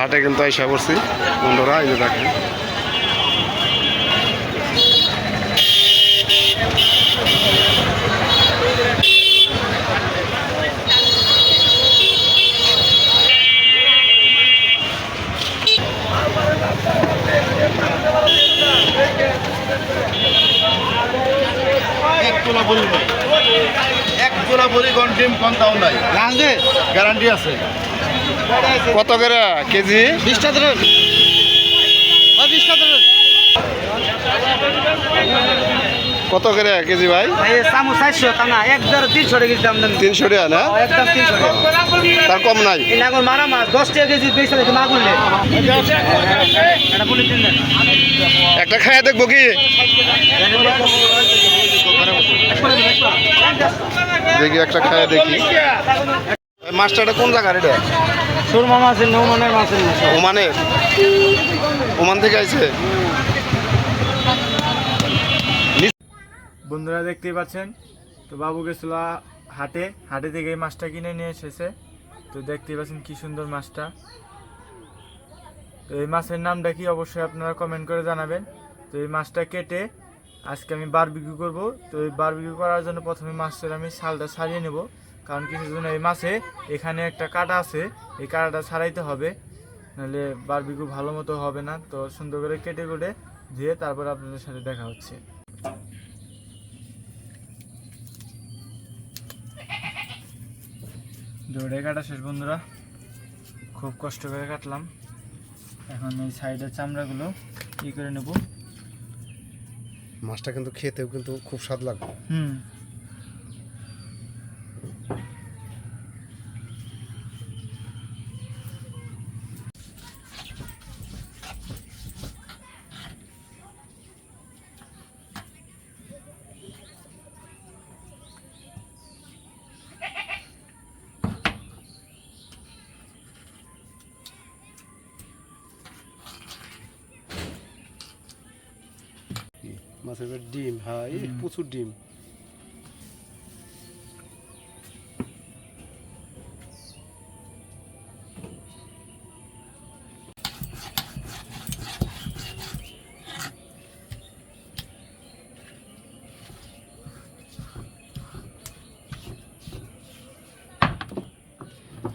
হাটে কিন্তু আইসা করছি বন্ধুরা, এই যে দেখেন এক জোড়া ভরি ডিম কন্টাও নাই, গ্যারান্টি আছে। কত করে কেজি? 20 টাকা ধরুন, 20 টাকা ধরুন। কত করে কেজি ভাই? সামু 400 কানা একদর 300 টাকা কেজি দাম দেন। 300 টাকা না? একদম 300 টাকা। তার কম নাই? এই নাগর মারা মাছ 10 টাকা কেজি বেচা দেখে মা করলে এটা বলে দিন না। একটা খাইয়া দেখবো কি? দেখি একটা খাইয়া দেখি। এই মাছটা কোন জায়গার এটা? সুরমা মাছের নৌমানের মাছের মাছ। ওমানের? ওমান থেকে আইছে? বন্ধুরা দেখতেই পাচ্ছেন, তো বাবু গেছিল হাটে, হাটে থেকে এই মাছটা কিনে নিয়ে এসেছে। তো দেখতেই পাচ্ছেন কি সুন্দর মাছটা। তো এই মাছের নামটা কি অবশ্যই আপনারা কমেন্ট করে জানাবেন। তো এই মাছটা কেটে আজকে আমি বারবিকিউ করব। তো এই বারবিকিউ করার জন্য প্রথমে মাছের আমি ছালটা ছাড়িয়ে নেব, কারণ কিছু জন্য এই মাছে এখানে একটা কাঁটা আছে, এই কাঁটাটা ছাড়াইতে হবে, নাহলে বারবিকিউ ভালো মতো হবে না। তো সুন্দর করে কেটে কুটে ধুয়ে তারপর আপনাদের সাথে দেখা হচ্ছে। দৌড়ে কাটা শেষ বন্ধুরা, খুব কষ্ট করে কাটলাম। এখন এই সাইডের চামড়াগুলো ই করে নেব। মাছটা কিন্তু খেতেও কিন্তু খুব স্বাদ লাগবে। মাছের ডিম, হ্যাঁ এই প্রচুর ডিম।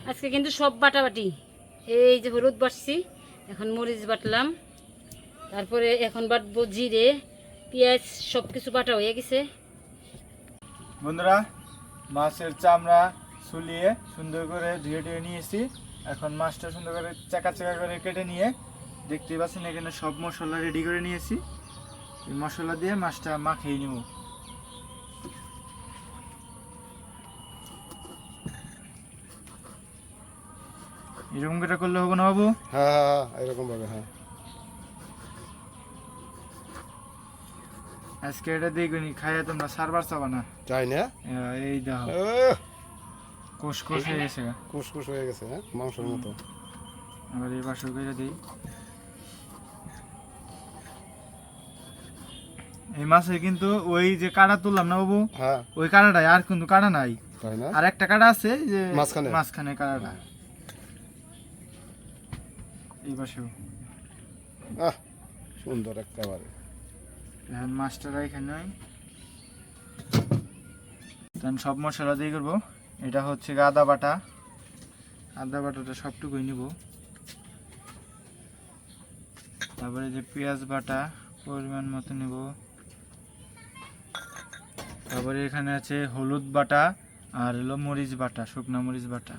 আজকে কিন্তু সব বাটাবাটি। এই যে হলুদ বাটছি, এখন মরিচ বাটলাম, তারপরে এখন বাটবো জিরে, পেঁয়াজ, সব কিছু বাটা হয়ে গেছে। বন্ধুরা মাছের চামড়া ছুলিয়ে সুন্দর করে ধুয়ে ধুয়ে নিয়েছি। এখন মাছটা সুন্দর করে চাকা চাকা করে কেটে নিয়ে দেখতেই পাচ্ছেন এখানে সব মশলা রেডি করে নিয়েছি। এই মশলা দিয়ে মাছটা মাখিয়ে নেব। এরকম করে করলে হবে না বাবু? হ্যাঁ হ্যাঁ এরকম ভাবে, হ্যাঁ। আজকে এটা দেখবেনি খাইয়া তোমরা সারবার চাবা না, তাই না? এই দেখো কোষ কোষ হয়ে গেছে, কুসকুস হয়ে গেছে, হ্যাঁ মাংসের মতো। আবার এই পাশে করে দিই। এই মাছে কিন্তু ওই যে কাঁটা তুললাম না বাবু, হ্যাঁ ওই কাঁটাটাই, আর কিন্তু কাঁটা নাই। তাই না? আর একটা কাঁটা আছে যে মাঝখানে? মাঝখানে কাঁটাটা। এই পাশেও আহ সুন্দর একেবারে। এখন মাছটা এখানে তখন সব মশলা দিয়ে করবো। এটা হচ্ছে আদা বাটা, আদা বাটাটা সবটুকুই নিব। তারপরে যে পেঁয়াজ বাটা পরিমাণ মতো নিব। তারপরে এখানে আছে হলুদ বাটা আর হলো মরিচ বাটা, শুকনো মরিচ বাটা,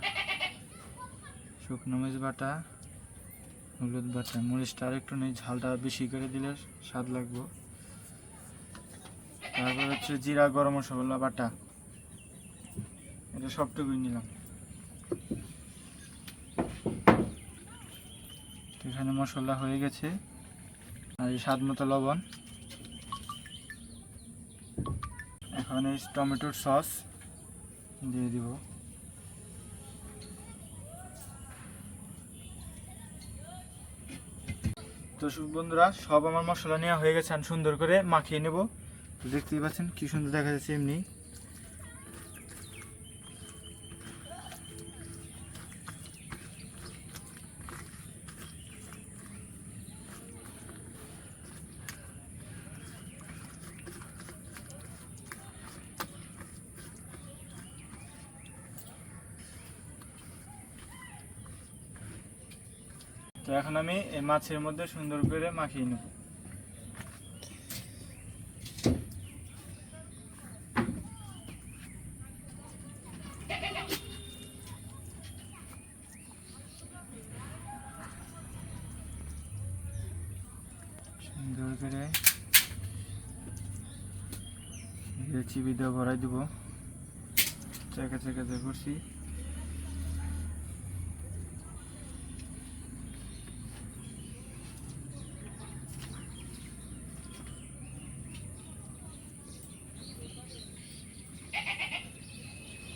শুকনো মরিচ বাটা, হলুদ বাটা, মরিচটা আর একটু নেই, ঝালটা বেশি করে দিলে স্বাদ লাগবে। তারপর হচ্ছে জিরা গরম মশলা বাটা, এটা সবটুকুই নিলাম। এখানে মশলা হয়ে গেছে, আর এই স্বাদ মতো লবণ। এখন এই টমেটোর সস দিয়ে দিব। তো বন্ধুরা সব আমার মশলা নেওয়া হয়ে গেছে, আমি সুন্দর করে মাখিয়ে নেব। দেখতেই পাচ্ছেন কি সুন্দর দেখা যাচ্ছে এমনি। তো এখন আমি এই মাছের মধ্যে সুন্দর করে মাখিয়ে নেব। সুন্দর করে চিবি দিয়ে ভরাই দেবো, চাকা চাকা দিয়ে করছি।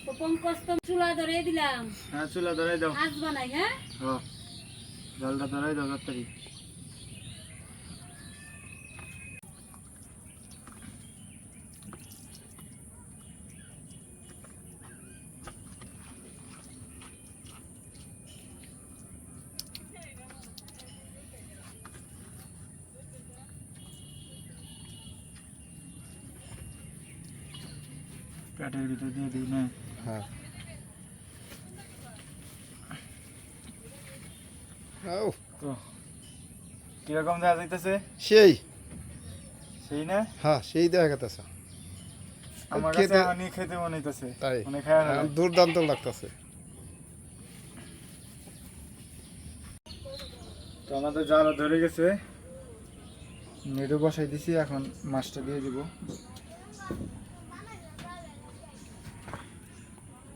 তো পঙ্কজ তো চুলা ধরে দিলাম, হ্যাঁ চুলা ধরাই দাও। আজ বানাই। হ্যাঁ হ্যাঁ জলটা ধরাই দাও তাড়াতাড়ি। প্যাটের ভিতর দিয়ে দিই না। হ্যাঁ আও, তো কিরকম দেখা যাইতেছে? সেই সেই না, হ্যাঁ সেই দেখা গেছে। আমার কাছে অনেক খেতে মনে হইতেছে, তাই অনেক খাওয়া হ্যাঁ, দুর্দান্ত লাগতেছে। তো আমাদের জাল ধরে গেছে, নেটও বসাই দিছি, এখন মাছটা দিয়ে দিব।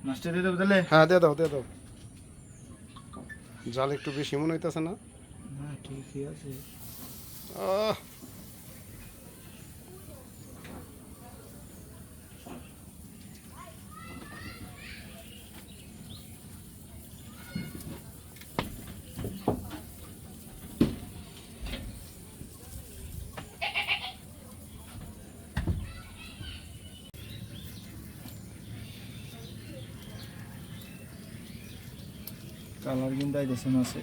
মাছটা দিয়ে দেবো তাহলে? হ্যাঁ দিয়ে দাও দিয়ে দাও। জাল একটু বেশি মনে হইতেছে না? না ঠিকই আছে। আহ, কালার কিন্তু আইতেছে মাছে।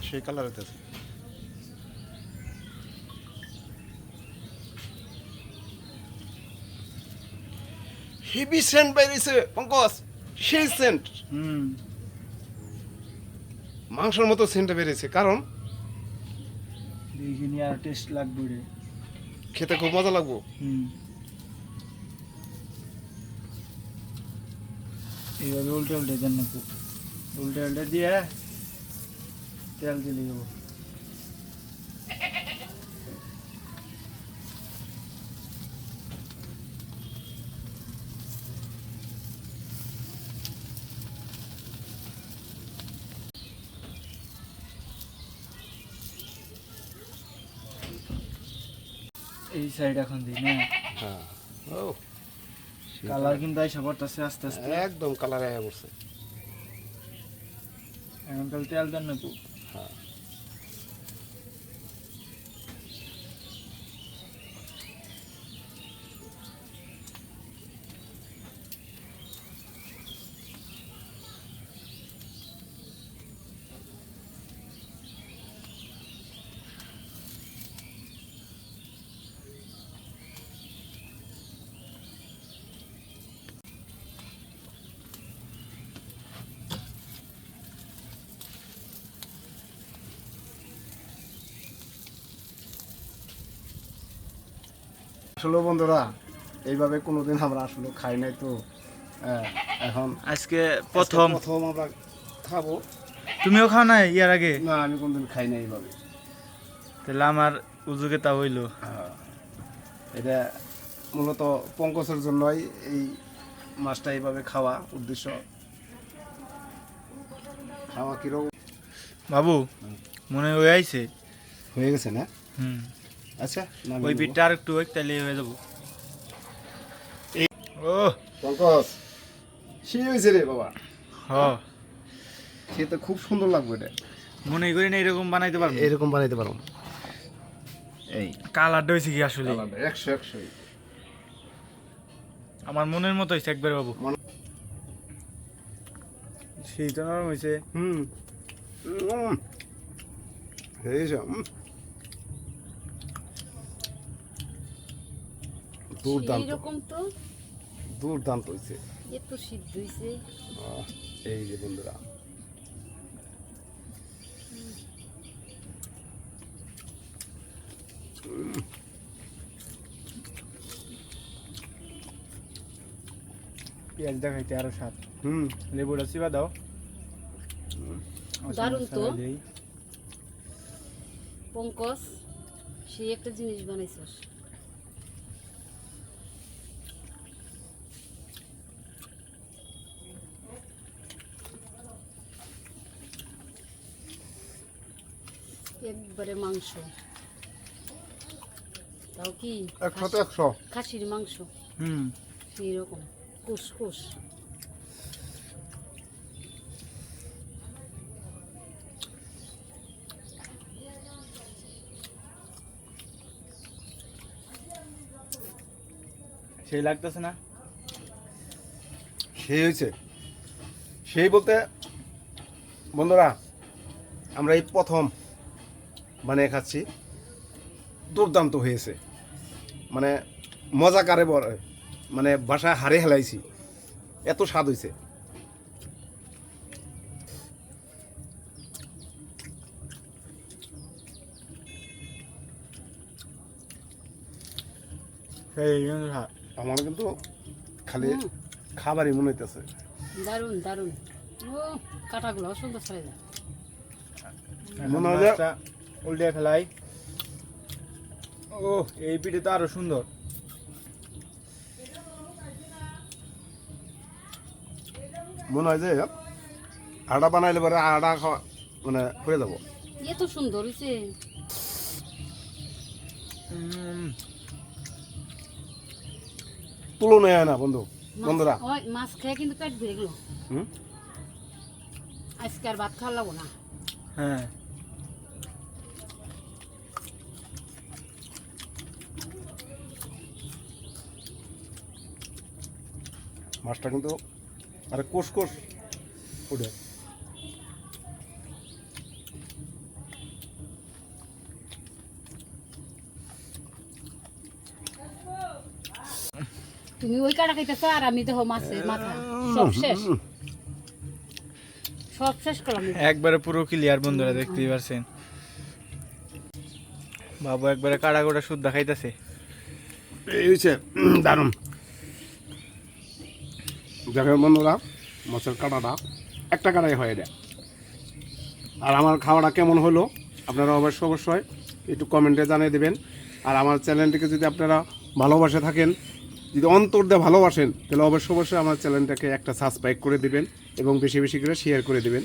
সেই কালার হইতেছে। হেভি সেন্ট বাইরেছে পঙ্কজ, সেই সেন্ট, মাংসের মতো সেন্টটা বেরিয়েছে। কারণ দেখিনি আর টেস্ট লাগবে রে, খেতে খুব মজা লাগবো। এইভাবে উল্টে উল্টে দেন না, খুব উল্টে উল্টে দিয়ে তেল দিলে দেবো। এই সাইড এখন দিই না, হ্যাঁ ও কালার কিন্তু আইসা পড়তেছে আস্তে আস্তে। একদম কালার আয়া পড়ছে। এখন কাল তেল দেন না খুব। হ্যাঁ আসলে বন্ধুরা এইভাবে কোনোদিন আমরা আসলে খাই নাই তো, এখন আজকে প্রথম প্রথম আমরা খাবো। তুমিও খাও নাই ইয়ার আগে? না আমি কোনোদিন খাই নাই এইভাবে। তাহলে আমার উজুকে তা হইলো। এটা মূলত পঙ্কজের জন্যই এই মাছটা এইভাবে খাওয়া উদ্দেশ্য। খাওয়া কিরকম বাবু মনে হয়ে আইছে, হয়ে গেছে না? আচ্ছা ওই বিটটা আর একটু তাহলে হয়ে যাবো। ও পঙ্কজ সেই হয়েছে রে বাবা, হ খেতে খুব সুন্দর লাগবে। এটা মনে করি না এরকম বানাইতে পারবো, এরকম বানাইতে পারো। এই কালারটা হয়েছে কি আসলে 100 আমার মনের মতো হয়েছে একবার বাবু। সেইটা নরম হয়েছে। দুর্দান্ত এরকম তো দুর্দান্ত হয়েছে। এত সিদ্ধ হয়েছে। এই যে বন্ধুরা পেঁয়াজ দেখাইতে আরো স্বাদ। হুম লেবুটা চিবা দাও। দারুণ তো। মশলা দেই। পঙ্কজ সেই একটা জিনিস বানাইছস। একবারে মাংস, তাও কি 100 তে 100 খাসির মাংস হুম সেই রকম কুস কুস। সেই লাগতেছে না? সেই হয়েছে। সেই বলতে বন্ধুরা আমরা এই প্রথম বানিয়ে খাচ্ছি, দুর্দান্ত হয়েছে। মানে মজা কারে বলে, মানে বাসায় হারে হেলাইছি, এত স্বাদ হয়েছে। সেই কিন্তু স্বাদ। আমার কিন্তু খালি খাবারই মনে হইতেছে। দারুণ দারুণ। ও কাটাগুলো সুন্দর ছাড়াই যায়। মনে হয় যে মাছটা উল্টে ফেলাই। ও এই পিঠে তো আরো সুন্দর। মনে হয় যে আটা বানাইলে পরে আটা খাওয়া মানে হয়ে যাবো। এত সুন্দর হয়েছে। তুলনায় হয় না বন্ধু বন্ধুরা। ওই মাছ খেয়ে কিন্তু পেট ভরে গেল। হুম আজকে আর ভাত খাওয়া লাগবো না। হ্যাঁ মাছটা কিন্তু আরে কোষ কোষ উঠে। তুমি ওই কাটা খাইতেছো আর আমি দেখো মাছের মাথা সব শেষ, সব শেষ করলাম। একবারে পুরো ক্লিয়ার বন্ধুরা, দেখতেই পারছেন। বাবু একবারে কাড়া গোটা শুদ্ধ খাইতেছে। এই হচ্ছে দারুণ। দেখেন বন্ধুরা মাছের কাঁটাটা একটা কাঁটাই হয় এটা। আর আমার খাওয়াটা কেমন হলো আপনারা অবশ্যই একটু কমেন্টে জানিয়ে দেবেন। আর আমার চ্যানেলটিকে যদি আপনারা ভালোবাসে থাকেন, যদি অন্তর দিয়ে ভালোবাসেন, তাহলে অবশ্যই আমার চ্যানেলটাকে একটা সাবস্ক্রাইব করে দিবেন এবং বেশি বেশি করে শেয়ার করে দিবেন।